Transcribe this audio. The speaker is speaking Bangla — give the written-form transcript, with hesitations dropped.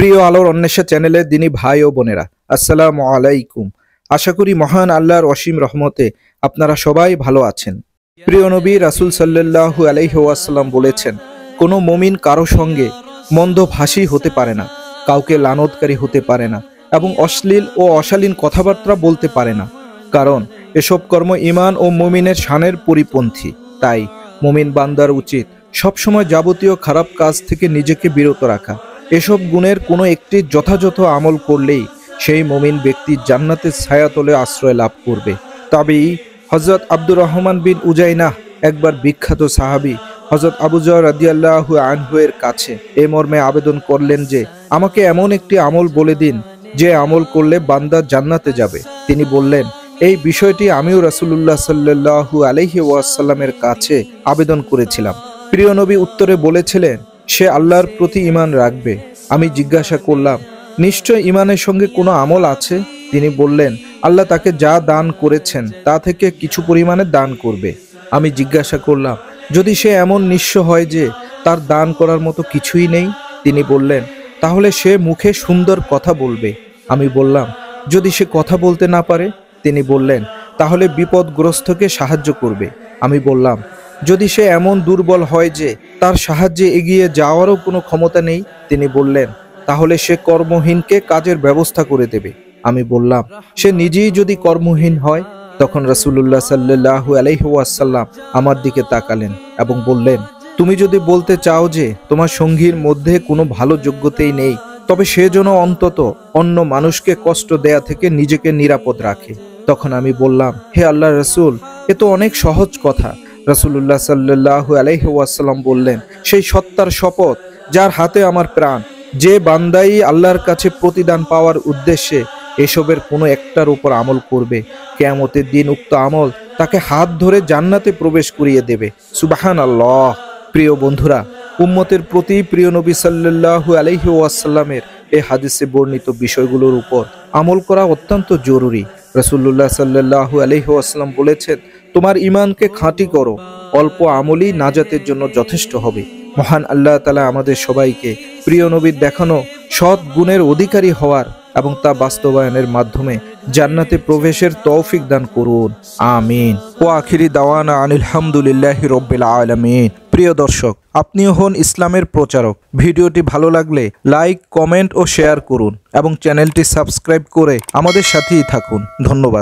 প্রিয় আলোর অন্বেষা চ্যানেলের দিনী ভাই ও বোনেরা, আসসালামু আলাইকুম। আশা করি মহান আল্লাহর অসীম রহমতে আপনারা সবাই ভালো আছেন। প্রিয় নবী রাসূল সাল্লাল্লাহু আলাইহি ওয়াসাল্লাম বলেছেন, কোনো মুমিন কারো সঙ্গে মন্দভাষী হতে পারে না, কাউকে লানতকারী হতে পারে না এবং অশ্লীল ও অশালীন কথাবার্তা বলতে পারে না, কারণ এসব কর্ম ঈমান ও মুমিনের শানের পরিপন্থী। তাই মুমিন বান্দার উচিত সবসময় যাবতীয় খারাপ কাজ থেকে নিজেকে বিরত রাখা। এসব গুণের কোনো একটি যথাযথ আমল করলেই সেই মুমিন ব্যক্তি জান্নাতের ছায়াতলে আশ্রয় লাভ করবে। তবেই হযরত আব্দুর রহমান বিন উজাইনাহ একবার বিখ্যাত সাহাবী হযরত আবু যর রাদিয়াল্লাহু আনহু এর কাছে এই মর্মে আবেদন করলেন যে, আমাকে এমন একটি আমল বলে দিন যে আমল করলে বান্দা জান্নাতে যাবে। তিনি বললেন, এই বিষয়টি আমিও রাসূলুল্লাহ সাল্লাল্লাহু আলাইহি ওয়াসাল্লামের কাছে আবেদন করেছিলাম। প্রিয় নবী উত্তরে বলেছিলেন, সে আল্লাহর প্রতি ঈমান রাখবে। আমি জিজ্ঞাসা করলাম, নিশ্চয় ঈমানের সঙ্গে কোনো আমল আছে? তিনি বললেন, আল্লাহ তাকে যা দান করেছেন তা থেকে কিছু পরিমাণে দান করবে। আমি জিজ্ঞাসা করলাম, যদি সে এমন নিঃস্ব হয় যে তার দান করার মতো কিছুই নেই? তিনি বললেন, তাহলে সে মুখে সুন্দর কথা বলবে। আমি বললাম, যদি সে কথা বলতে না পারে? তিনি বললেন, তাহলে বিপদগ্রস্তকে সাহায্য করবে। আমি বললাম, যদি সে এমন দুর্বল হয় যে তার সাহায্যে এগিয়ে যাওয়ারও কোনো ক্ষমতা নেই? তিনি বললেন, তাহলে সে কর্মহীনকে কাজের ব্যবস্থা করে দেবে। আমি বললাম, সে নিজেই যদি কর্মহীন হয়? তখন রাসূলুল্লাহ সাল্লাল্লাহু আলাইহি ওয়াসাল্লাম আমার দিকে তাকালেন এবং বললেন, তুমি যদি বলতে চাও যে তোমার সঙ্গীর মধ্যে কোনো ভালো যোগ্যতাই নেই, তবে সে যেন অন্তত অন্য মানুষকে কষ্ট দেয়া থেকে নিজেকে নিরাপদ রাখে। তখন আমি বললাম, হে আল্লাহর রাসূল, এ তো অনেক সহজ কথা। রাসূলুল্লাহ সাল্লাল্লাহু আলাইহি ওয়াসাল্লাম বললেন, সেই সত্তার শপথ যার হাতে আমার প্রাণ, যে বান্দাই আল্লাহর কাছে প্রতিদান পাওয়ার উদ্দেশ্যে এসবের কোনো একটার উপর আমল করবে, কিয়ামতের দিন উক্ত আমল তাকে হাত ধরে জান্নাতে প্রবেশ করিয়ে দেবে। সুবহানাল্লাহ। প্রিয় বন্ধুরা, উম্মতের প্রতি প্রিয় নবী সাল্লাল্লাহু আলাইহি ওয়াসাল্লামের এই হাদিসে বর্ণিত বিষয়গুলোর উপর আমল করা অত্যন্ত জরুরি। রাসূলুল্লাহ সাল্লাল্লাহু আলাইহি ওয়াসাল্লাম বলেছেন, তোমার ঈমানকে খাঁটি করো, অল্প আমলই নাজাতের জন্য যথেষ্ট হবে। মহান আল্লাহ তাআলা আমাদের সবাইকে প্রিয় নবীর দেখানো সৎ গুণের অধিকারী হওয়ার এবং তা বাস্তবায়নের মাধ্যমে জান্নাতে প্রবেশের তৌফিক দান করুন। আমিন। ও আখিরি দাওয়ানা আনিল হামদুলিল্লাহি রাব্বিল আলামিন। প্রিয় দর্শক, আপনিও হন ইসলামের প্রচারক। ভিডিওটি ভালো লাগলে লাইক, কমেন্ট ও শেয়ার করুন এবং চ্যানেলটি সাবস্ক্রাইব করে আমাদের সাথেই থাকুন। ধন্যবাদ।